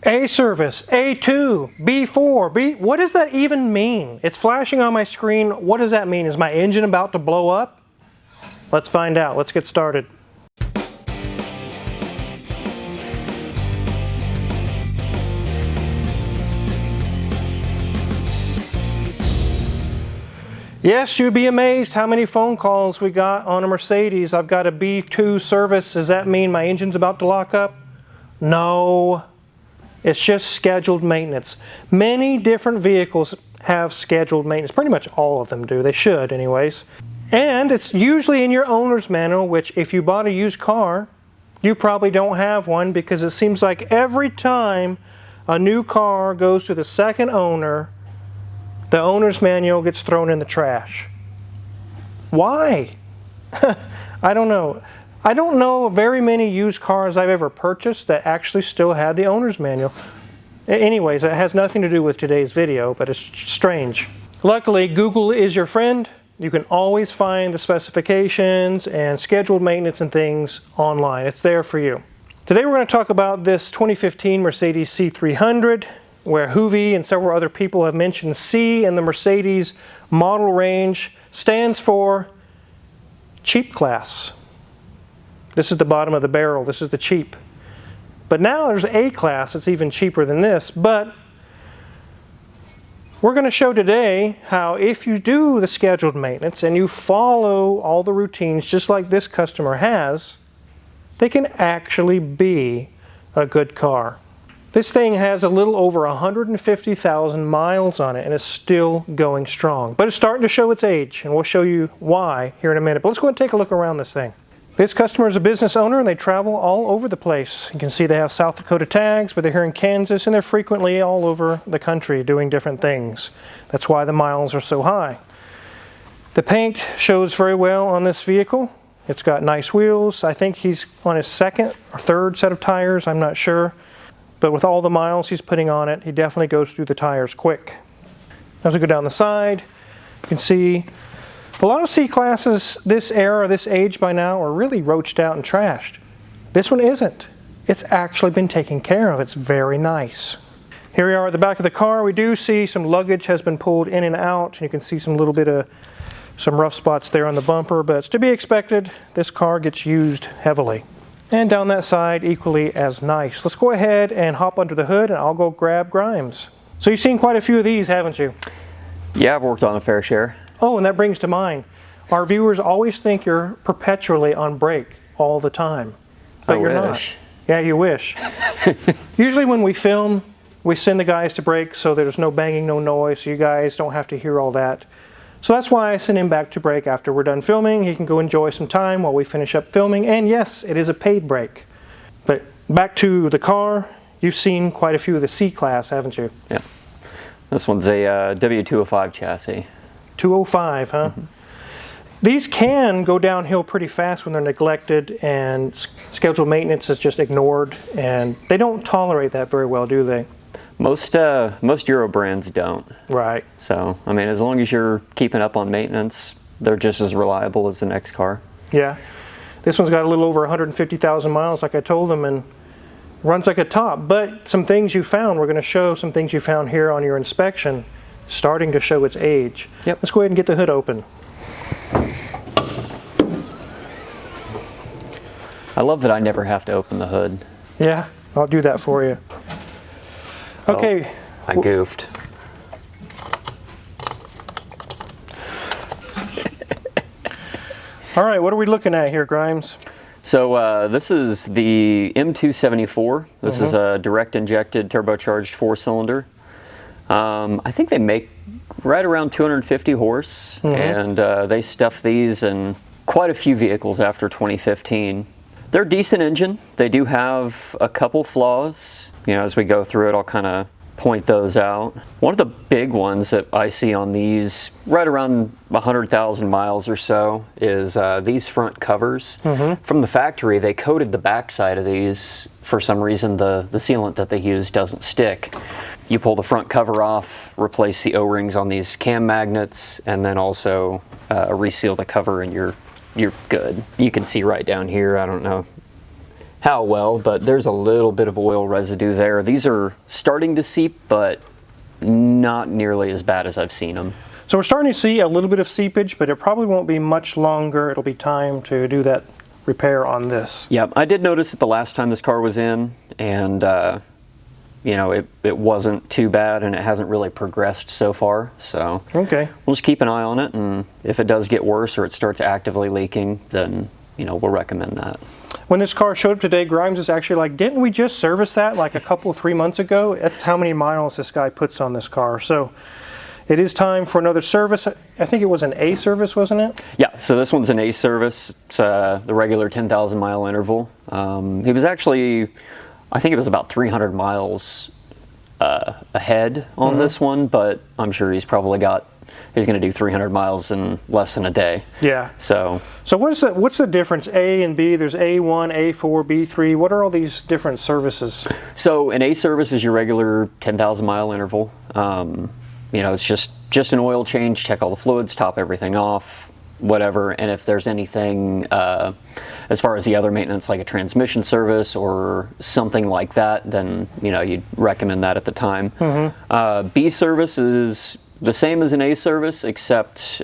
A service, A2, B4, B. What does that even mean? It's flashing on my screen. What does that mean? Is my engine about to blow up? Let's find out. Let's get started. Yes, you'd be amazed how many phone calls we got on a Mercedes. I've got a B2 service. Does that mean my engine's about to lock up? No. It's just scheduled maintenance. Many different vehicles have scheduled maintenance. Pretty much all of them do. They should anyways. And it's usually in your owner's manual, which if you bought a used car, you probably don't have one, because it seems like every time a new car goes to the second owner, the owner's manual gets thrown in the trash. Why? I don't know. I don't know very many used cars I've ever purchased that actually still had the owner's manual. Anyways, it has nothing to do with today's video, but it's strange. Luckily, Google is your friend. You can always find the specifications and scheduled maintenance and things online. It's there for you. Today we're going to talk about this 2015 Mercedes C300, where Hoovie and several other people have mentioned C in the Mercedes model range stands for cheap class. This is the bottom of the barrel. This is the cheap. But now there's A class. It's even cheaper than this. But we're going to show today how if you do the scheduled maintenance and you follow all the routines just like this customer has, they can actually be a good car. This thing has a little over 150,000 miles on it and is still going strong. But it's starting to show its age, and we'll show you why here in a minute. But let's go and take a look around this thing. This customer is a business owner and they travel all over the place. You can see they have South Dakota tags, but they're here in Kansas, and they're frequently all over the country doing different things. That's why the miles are so high. The paint shows very well on this vehicle. It's got nice wheels. I think he's on his second or third set of tires, I'm not sure. But with all the miles he's putting on it, he definitely goes through the tires quick. As we go down the side, you can see a lot of C-classes this era, this age by now, are really roached out and trashed. This one isn't. It's actually been taken care of. It's very nice. Here we are at the back of the car. We do see some luggage has been pulled in and out, and you can see some little bit of some rough spots there on the bumper, but it's to be expected. This car gets used heavily. And down that side, equally as nice. Let's go ahead and hop under the hood and I'll go grab Grimes. So you've seen quite a few of these, haven't you? Yeah, I've worked on a fair share. Oh, and that brings to mind, our viewers always think you're perpetually on break all the time. But you're not. Yeah, you wish. Usually when we film, we send the guys to break so there's no banging, no noise, so you guys don't have to hear all that. So that's why I send him back to break after we're done filming. He can go enjoy some time while we finish up filming. And yes, it is a paid break. But back to the car, you've seen quite a few of the C-Class, haven't you? Yeah. This one's a W205 chassis. 205, huh? Mm-hmm. These can go downhill pretty fast when they're neglected and scheduled maintenance is just ignored. And they don't tolerate that very well, do they? Most Euro brands don't. Right. So, I mean, as long as you're keeping up on maintenance, they're just as reliable as the next car. Yeah. This one's got a little over 150,000 miles, like I told them, and runs like a top. But some things you found, we're going to show some things you found here on your inspection, starting to show its age. Yep. Let's go ahead and get the hood open. I love that I never have to open the hood. Yeah, I'll do that for you. Okay. Oh, I goofed. All right, what are we looking at here, Grimes? So this is the M274. This is a direct injected turbocharged 4-cylinder. I think they make right around 250 horse, and they stuff these in quite a few vehicles after 2015. They're a decent engine. They do have a couple flaws. You know, as we go through it, I'll kind of point those out. One of the big ones that I see on these, right around 100,000 miles or so, is these front covers. From the factory, they coated the backside of these. For some reason, the sealant that they use doesn't stick. You pull the front cover off, replace the O-rings on these cam magnets, and then also reseal the cover, and you're good. You can see right down here, I don't know how well, but there's a little bit of oil residue there. These are starting to seep, but not nearly as bad as I've seen them. So we're starting to see a little bit of seepage, but it probably won't be much longer. It'll be time to do that repair on this. Yeah, I did notice it the last time this car was in, and you know, it wasn't too bad, and it hasn't really progressed so far. So Okay. we'll just keep an eye on it, and if it does get worse or it starts actively leaking, then you know, we'll recommend that. When this car showed up today, Grimes is actually like, didn't we just service that like a couple, 3 months ago? That's how many miles this guy puts on this car. So it is time for another service. I think it was an A service, wasn't it? Yeah, so this one's an A service. It's the regular 10,000 mile interval. He was actually, I think it was about 300 miles ahead on this one, but I'm sure he's going to do 300 miles in less than a day. Yeah. So what's the difference? A and B, there's A1, A4, B3. What are all these different services? So an A service is your regular 10,000 mile interval. You know, it's just an oil change, check all the fluids, top everything off, whatever. And if there's anything as far as the other maintenance, like a transmission service or something like that, then you know, you'd recommend that at the time. B service is the same as an A service, except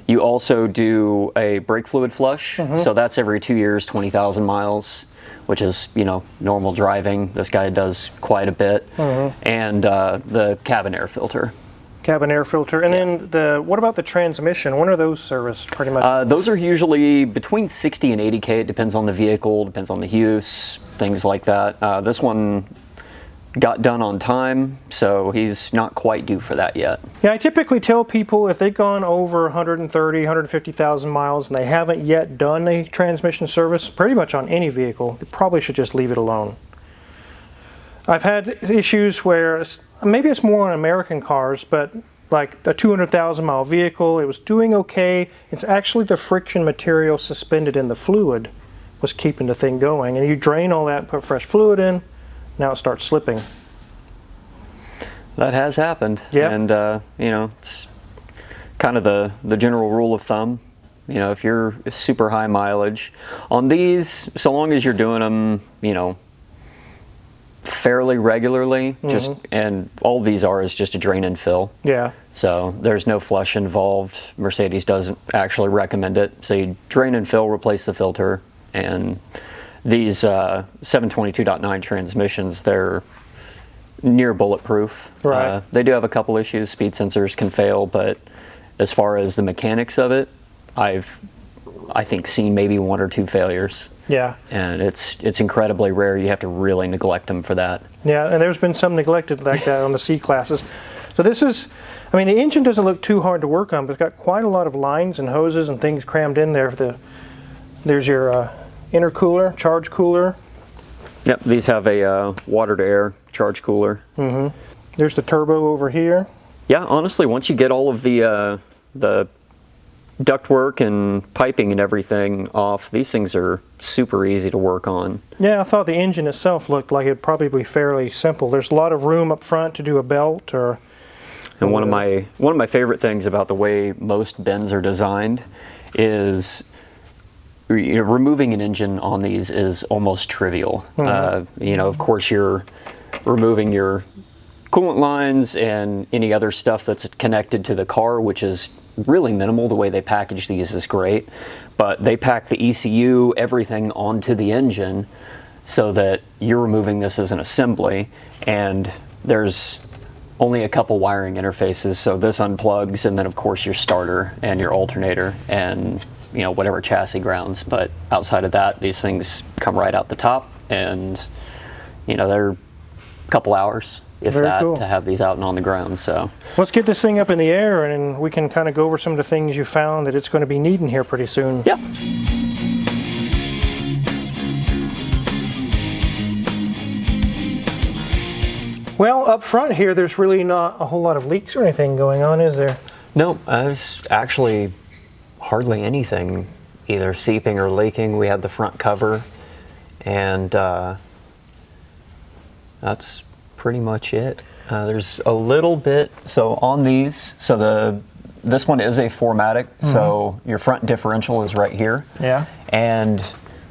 you also do a brake fluid flush. So that's every 2 years, 20,000 miles, which is, you know, normal driving. This guy does quite a bit. And the cabin air filter. Cabin air filter. And then what about the transmission? When are those serviced pretty much? Those are usually between 60 and 80K. It depends on the vehicle, depends on the use, things like that. This one got done on time, so he's not quite due for that yet. Yeah, I typically tell people if they've gone over 130, 150,000 miles and they haven't yet done a transmission service, pretty much on any vehicle, they probably should just leave it alone. I've had issues where, maybe it's more on American cars, but like a 200,000 mile vehicle, it was doing okay. It's actually the friction material suspended in the fluid was keeping the thing going. And you drain all that and put fresh fluid in, now it starts slipping. That has happened. Yep. And, you know, it's kind of the general rule of thumb. You know, if you're super high mileage on these, so long as you're doing them, you know, fairly regularly, and all these are is just a drain and fill. Yeah. So there's no flush involved. Mercedes doesn't actually recommend it. So you drain and fill, replace the filter, and these 722.9 transmissions, they're near bulletproof. Right. They do have a couple issues. Speed sensors can fail, but as far as the mechanics of it, I think seen maybe 1 or 2 failures. Yeah. And it's incredibly rare. You have to really neglect them for that. Yeah, and there's been some neglected like that on the C classes. So this is, I mean, the engine doesn't look too hard to work on, but it's got quite a lot of lines and hoses and things crammed in there. There's your intercooler, charge cooler. Yep, these have a water to air charge cooler. There's the turbo over here. Yeah, honestly, once you get all of the ductwork and piping and everything off, these things are super easy to work on. Yeah, I thought the engine itself looked like it'd probably be fairly simple. There's a lot of room up front to do a belt or. And one of my favorite things about the way most Benz are designed is, you know, removing an engine on these is almost trivial. You know, of course, you're removing your coolant lines and any other stuff that's connected to the car, which is really minimal. The way they package these is great, but they pack the ECU, everything onto the engine so that you're removing this as an assembly, and there's only a couple wiring interfaces, so this unplugs, and then of course your starter and your alternator and, you know, whatever chassis grounds. But outside of that, these things come right out the top, and you know, they're a couple hours, if Very that, cool. to have these out and on the ground. So Let's get this thing up in the air and we can kind of go over some of the things you found that it's going to be needing here pretty soon. yeah. Well, up front here, there's really not a whole lot of leaks or anything going on, is there? No, there's actually hardly anything either seeping or leaking. We had the front cover, and that's pretty much it. There's a little bit, so on these, so this one is a 4MATIC, so your front differential is right here. Yeah. And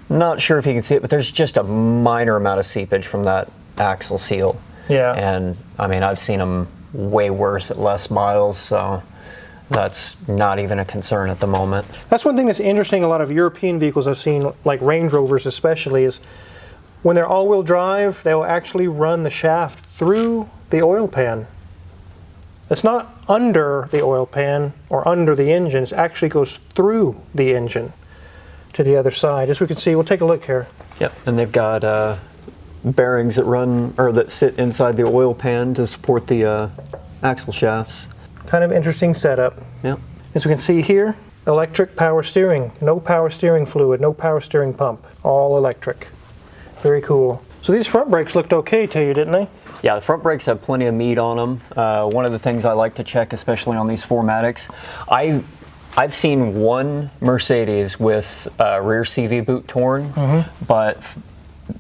Not sure if you can see it, but there's just a minor amount of seepage from that axle seal. Yeah. And I mean, I've seen them way worse at less miles, so that's not even a concern at the moment. That's one thing that's interesting. A lot of European vehicles I've seen, like Range Rovers especially, is when they're all-wheel drive, they'll actually run the shaft through the oil pan. It's not under the oil pan or under the engine. It actually goes through the engine to the other side. As we can see, we'll take a look here. Yep. And they've got bearings that run or that sit inside the oil pan to support the axle shafts. Kind of interesting setup. Yep. As we can see here, electric power steering. No power steering fluid, no power steering pump. All electric. Very cool. So these front brakes looked okay to you, didn't they? Yeah, the front brakes have plenty of meat on them. One of the things I like to check, especially on these 4MATICs, I've seen one Mercedes with rear CV boot torn, but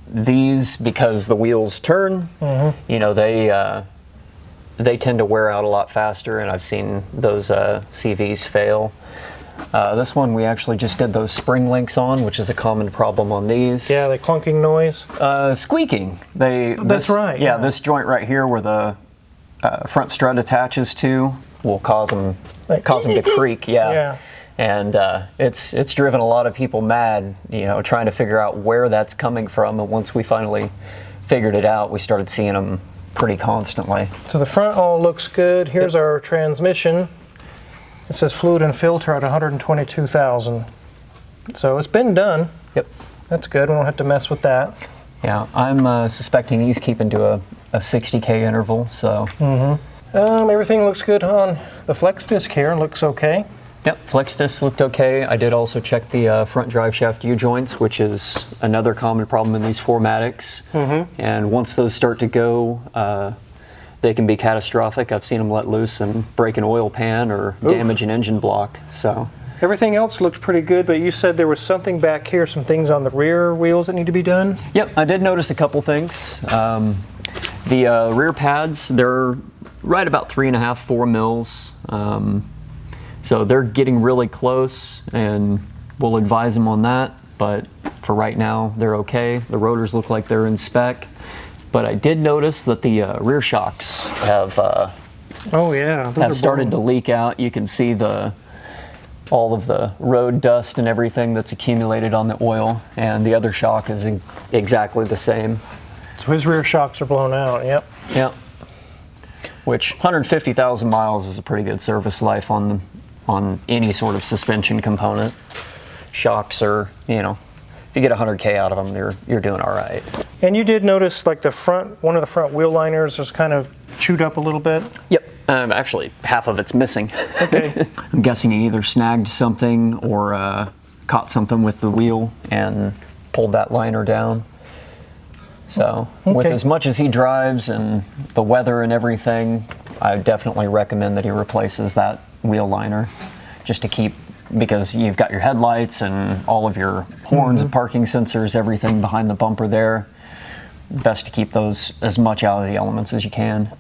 these, because the wheels turn, you know, they tend to wear out a lot faster, and I've seen those CVs fail. This one we actually just did those spring links on, which is a common problem on these. Yeah, the clunking noise. Squeaking. That's right. Yeah, this joint right here where the front strut attaches to will cause them to creak. Yeah. Yeah. And it's driven a lot of people mad, you know, trying to figure out where that's coming from. And once we finally figured it out, we started seeing them pretty constantly. So the front all looks good. Here's our transmission. It says fluid and filter at 122,000. So it's been done. Yep. That's good. We don't have to mess with that. Yeah, I'm suspecting he's keeping to a 60K interval, so. Everything looks good on the flex disc here. Looks okay. Yep, flex disc looked okay. I did also check the front drive shaft U-joints, which is another common problem in these 4MATICs. And once those start to go, they can be catastrophic. I've seen them let loose and break an oil pan or damage an engine block. So Everything else looked pretty good, but you said there was something back here, some things on the rear wheels that need to be done? Yep, I did notice a couple things. The rear pads, they're right about 3.5, 4 mils. So they're getting really close, and we'll advise them on that. But for right now, they're okay. The rotors look like they're in spec. But I did notice that the rear shocks have started to leak out. You can see all of the road dust and everything that's accumulated on the oil, and the other shock is exactly the same. So his rear shocks are blown out. Yep. Yep. Which 150,000 miles is a pretty good service life on any sort of suspension component. Shocks are, you know, if you get 100K out of them, you're doing all right. And you did notice, like one of the front wheel liners was kind of chewed up a little bit. Yep. Actually, half of it's missing. Okay. I'm guessing he either snagged something or caught something with the wheel and pulled that liner down. So, with as much as he drives and the weather and everything, I definitely recommend that he replaces that wheel liner just to keep, because you've got your headlights and all of your horns and parking sensors, everything behind the bumper there. Best to keep those as much out of the elements as you can.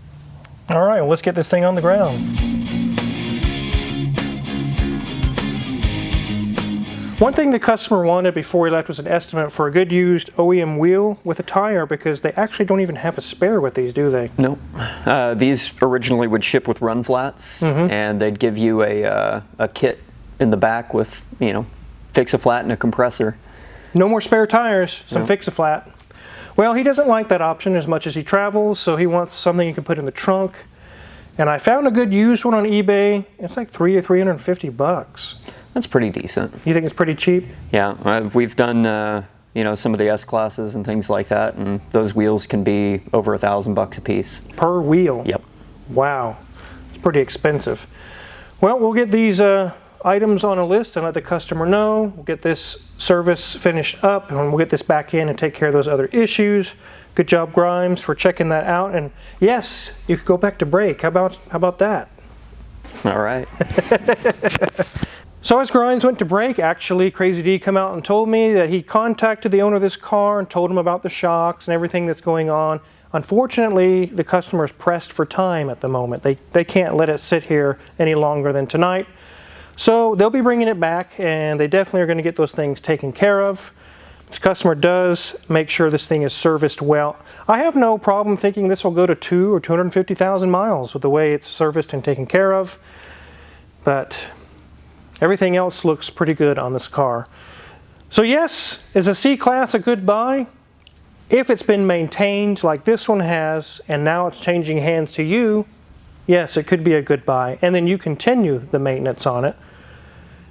All right, well, let's get this thing on the ground. One thing the customer wanted before he left was an estimate for a good used OEM wheel with a tire, because they actually don't even have a spare with these, do they? Nope. These originally would ship with run flats, and they'd give you a kit in the back with, you know, fix-a-flat and a compressor. No more spare tires, some fix-a-flat. Well, he doesn't like that option as much as he travels, so he wants something you can put in the trunk. And I found a good used one on eBay. It's like $350. That's pretty decent. You think it's pretty cheap? Yeah, we've done you know, some of the S classes and things like that, and those wheels can be over $1,000 a piece Per wheel? Yep. Wow, it's pretty expensive. Well, we'll get these items on a list and let the customer know. We'll get this service finished up, and we'll get this back in and take care of those other issues. Good job, Grimes, for checking that out. And yes, you could go back to brake. How about that? All right. So as Grimes went to brake, actually, Crazy D come out and told me that he contacted the owner of this car and told him about the shocks and everything that's going on. Unfortunately, the customer is pressed for time at the moment. They can't let it sit here any longer than tonight. So they'll be bringing it back, and they definitely are going to get those things taken care of. the customer does make sure this thing is serviced well. I have no problem thinking this will go to 200,000 or 250,000 miles with the way it's serviced and taken care of. But everything else looks pretty good on this car. So yes, is a C-Class a good buy? If it's been maintained like this one has, and now it's changing hands to you, yes, it could be a good buy. And then you continue the maintenance on it.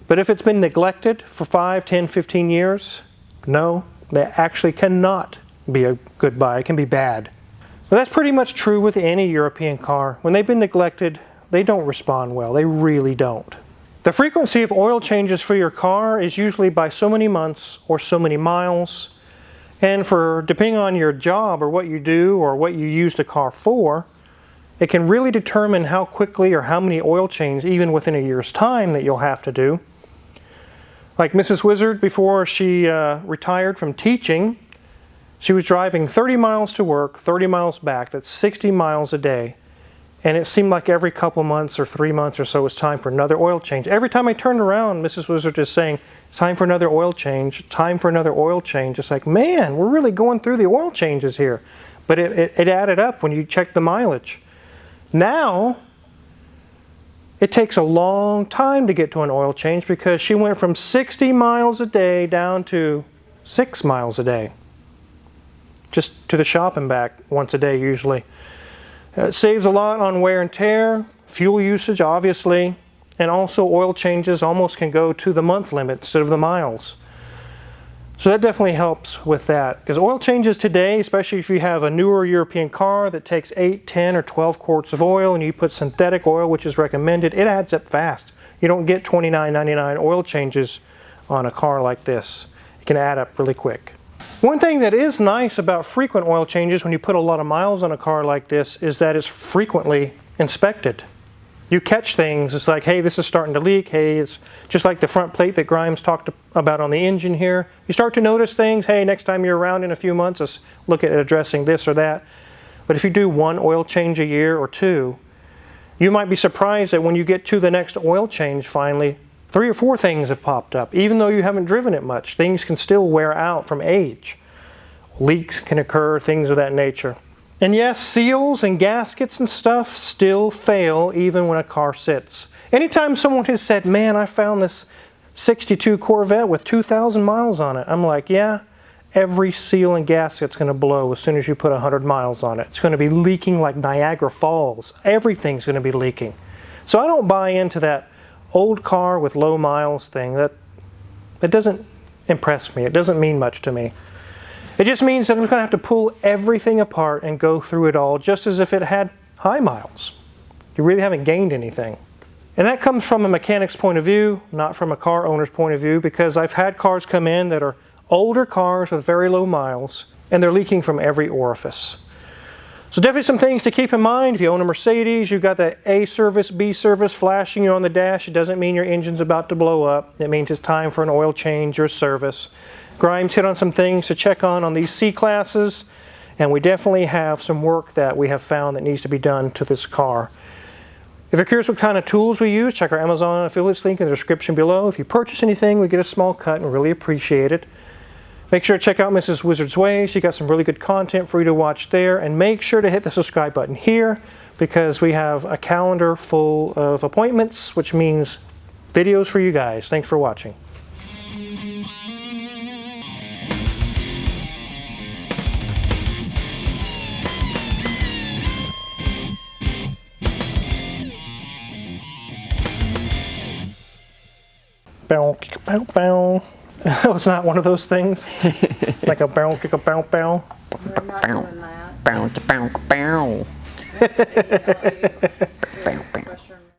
But if it's been neglected for 5, 10, 15 years, no, that actually cannot be a good buy. It can be bad. But that's pretty much true with any European car. When they've been neglected, they don't respond well. They really don't. The frequency of oil changes for your car is usually by so many months or so many miles. And depending on your job or what you do or what you use the car for, it can really determine how quickly or how many oil changes, even within a year's time, that you'll have to do. Like Mrs. Wizard, before she retired from teaching, she was driving 30 miles to work, 30 miles back. That's 60 miles a day. And it seemed like every couple months or 3 months or so it was time for another oil change. Every time I turned around, Mrs. Wizard just saying, it's time for another oil change, time for another oil change. It's like, man, we're really going through the oil changes here. But it added up when you check the mileage. Now, it takes a long time to get to an oil change because she went from 60 miles a day down to 6 miles a day. Just to the shop and back once a day usually. It saves a lot on wear and tear, fuel usage obviously, and also oil changes almost can go to the month limit instead of the miles. So that definitely helps with that. Because oil changes today, especially if you have a newer European car that takes 8, 10, or 12 quarts of oil and you put synthetic oil, which is recommended, it adds up fast. You don't get $29.99 oil changes on a car like this. It can add up really quick. One thing that is nice about frequent oil changes when you put a lot of miles on a car like this is that it's frequently inspected. You catch things, it's like, hey, this is starting to leak, hey, it's just like the front plate that Grimes talked about on the engine here. You start to notice things, hey, next time you're around in a few months, let's look at addressing this or that. But if you do one oil change a year or two, you might be surprised that when you get to the next oil change finally, 3 or 4 things have popped up. Even though you haven't driven it much, things can still wear out from age. Leaks can occur, things of that nature. And yes, seals and gaskets and stuff still fail even when a car sits. Anytime someone has said, man, I found this 62 Corvette with 2,000 miles on it, I'm like, yeah, every seal and gasket's going to blow as soon as you put 100 miles on it. It's going to be leaking like Niagara Falls. Everything's going to be leaking. So I don't buy into that old car with low miles thing. That doesn't impress me. It doesn't mean much to me. It just means that I'm going to have to pull everything apart and go through it all just as if it had high miles. You really haven't gained anything. And that comes from a mechanic's point of view, not from a car owner's point of view, because I've had cars come in that are older cars with very low miles, and they're leaking from every orifice. So definitely some things to keep in mind. If you own a Mercedes, you've got that A service, B service flashing you on the dash. It doesn't mean your engine's about to blow up. It means it's time for an oil change or service. Grimes hit on some things to check on these C-classes, and we definitely have some work that we have found that needs to be done to this car. If you're curious what kind of tools we use, check our Amazon affiliates link in the description below. If you purchase anything, we get a small cut and we really appreciate it. Make sure to check out Mrs. Wizard's Way. She got some really good content for you to watch there. And make sure to hit the subscribe button here because we have a calendar full of appointments, which means videos for you guys. Thanks for watching. Bow, bow, bow. That was not one of those things. Like a bow, kick a bow, bow. We're not doing that. Bow, bow, bow. Bow, bow.